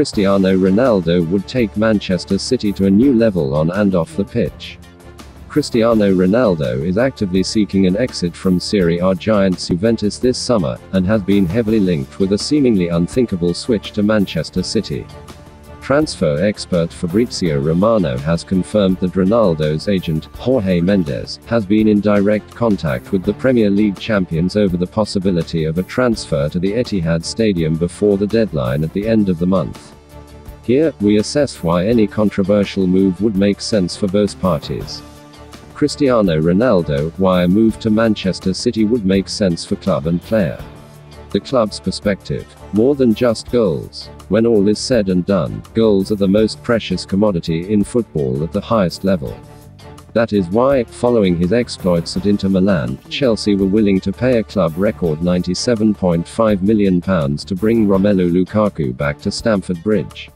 Cristiano Ronaldo would take Manchester City to a new level on and off the pitch. Cristiano Ronaldo is actively seeking an exit from Serie A giants Juventus this summer, and has been heavily linked with a seemingly unthinkable switch to Manchester City. Transfer expert Fabrizio Romano has confirmed that Ronaldo's agent, Jorge Mendes, has been in direct contact with the Premier League champions over the possibility of a transfer to the Etihad Stadium before the deadline at the end of the month. Here, we assess why any controversial move would make sense for both parties. Cristiano Ronaldo, why a move to Manchester City would make sense for club and player. The club's perspective. More than just goals. When all is said and done, goals are the most precious commodity in football at the highest level. That is why, following his exploits at Inter Milan, Chelsea were willing to pay a club record £97.5 million to bring Romelu Lukaku back to Stamford Bridge.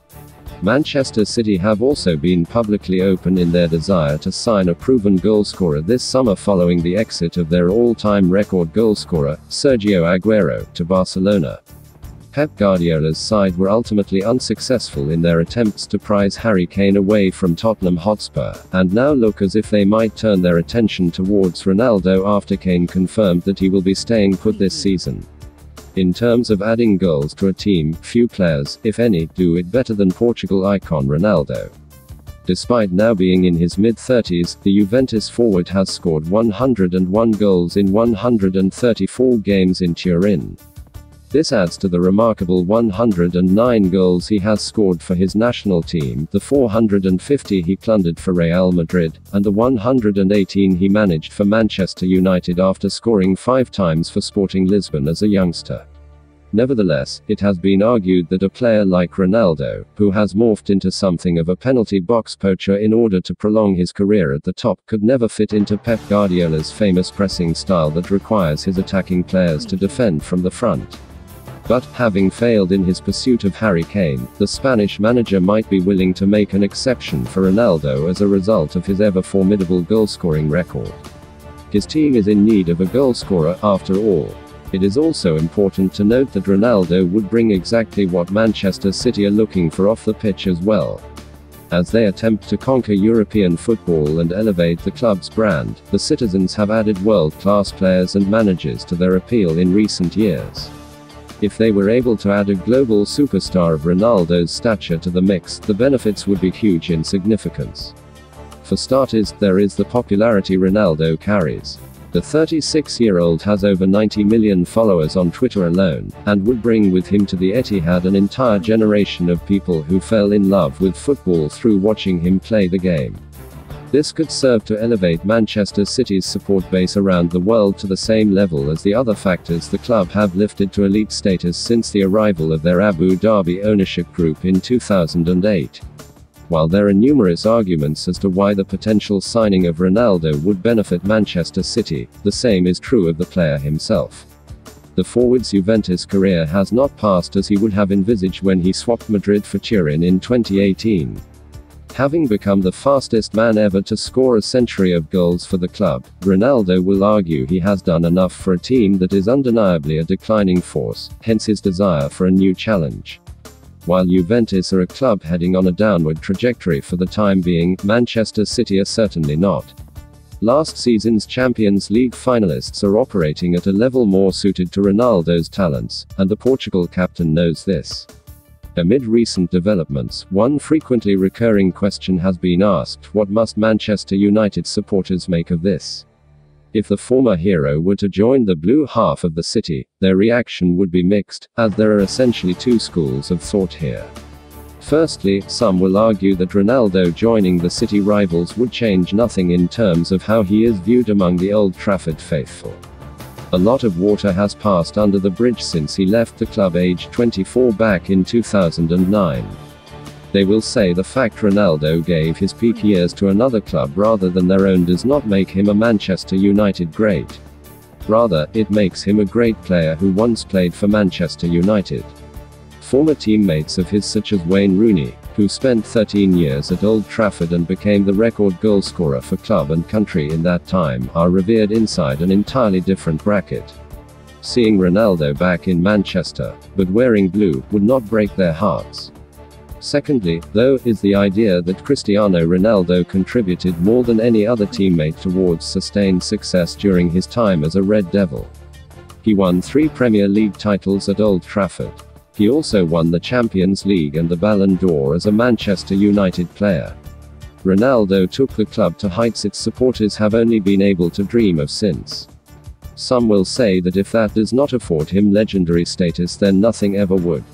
Manchester City have also been publicly open in their desire to sign a proven goalscorer this summer following the exit of their all-time record goalscorer, Sergio Aguero, to Barcelona. Pep Guardiola's side were ultimately unsuccessful in their attempts to prize Harry Kane away from Tottenham Hotspur, and now look as if they might turn their attention towards Ronaldo after Kane confirmed that he will be staying put this season. In terms of adding goals to a team, few players, if any, do it better than Portugal icon Ronaldo. Despite now being in his mid-30s, the Juventus forward has scored 101 goals in 134 games in Turin. This adds to the remarkable 109 goals he has scored for his national team, the 450 he plundered for Real Madrid, and the 118 he managed for Manchester United after scoring 5 times for Sporting Lisbon as a youngster. Nevertheless, it has been argued that a player like Ronaldo, who has morphed into something of a penalty box poacher in order to prolong his career at the top, could never fit into Pep Guardiola's famous pressing style that requires his attacking players to defend from the front. But, having failed in his pursuit of Harry Kane, the Spanish manager might be willing to make an exception for Ronaldo as a result of his ever-formidable goal-scoring record. His team is in need of a goalscorer, after all. It is also important to note that Ronaldo would bring exactly what Manchester City are looking for off the pitch as well. As they attempt to conquer European football and elevate the club's brand, the citizens have added world-class players and managers to their appeal in recent years. If they were able to add a global superstar of Ronaldo's stature to the mix, the benefits would be huge in significance. For starters, there is the popularity Ronaldo carries. The 36-year-old has over 90 million followers on Twitter alone, and would bring with him to the Etihad an entire generation of people who fell in love with football through watching him play the game. This could serve to elevate Manchester City's support base around the world to the same level as the other factors the club have lifted to elite status since the arrival of their Abu Dhabi ownership group in 2008. While there are numerous arguments as to why the potential signing of Ronaldo would benefit Manchester City, the same is true of the player himself. The forward's Juventus career has not passed as he would have envisaged when he swapped Madrid for Turin in 2018. Having become the fastest man ever to score a century of goals for the club, Ronaldo will argue he has done enough for a team that is undeniably a declining force, hence his desire for a new challenge. While Juventus are a club heading on a downward trajectory for the time being, Manchester City are certainly not. Last season's Champions League finalists are operating at a level more suited to Ronaldo's talents, and the Portugal captain knows this. Amid recent developments, one frequently recurring question has been asked: what must Manchester United supporters make of this? If the former hero were to join the blue half of the city, their reaction would be mixed, as there are essentially two schools of thought here. Firstly, some will argue that Ronaldo joining the City rivals would change nothing in terms of how he is viewed among the Old Trafford faithful. A lot of water has passed under the bridge since he left the club aged 24 back in 2009. They will say the fact Ronaldo gave his peak years to another club rather than their own does not make him a Manchester United great. Rather, it makes him a great player who once played for Manchester United. Former teammates of his such as Wayne Rooney, who spent 13 years at Old Trafford and became the record goalscorer for club and country in that time, are revered inside an entirely different bracket. Seeing Ronaldo back in Manchester, but wearing blue, would not break their hearts. Secondly, though, is the idea that Cristiano Ronaldo contributed more than any other teammate towards sustained success during his time as a Red Devil. He won 3 Premier League titles at Old Trafford. He also won the Champions League and the Ballon d'Or as a Manchester United player. Ronaldo took the club to heights its supporters have only been able to dream of since. Some will say that if that does not afford him legendary status, then nothing ever would.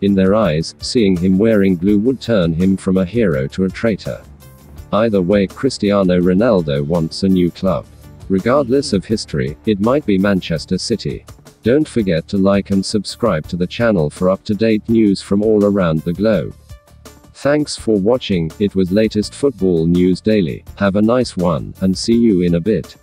In their eyes, seeing him wearing blue would turn him from a hero to a traitor. Either way, Cristiano Ronaldo wants a new club. Regardless of history, it might be Manchester City. Don't forget to like and subscribe to the channel for up-to-date news from all around the globe. Thanks for watching. It was latest football news daily. Have a nice one, and see you in a bit.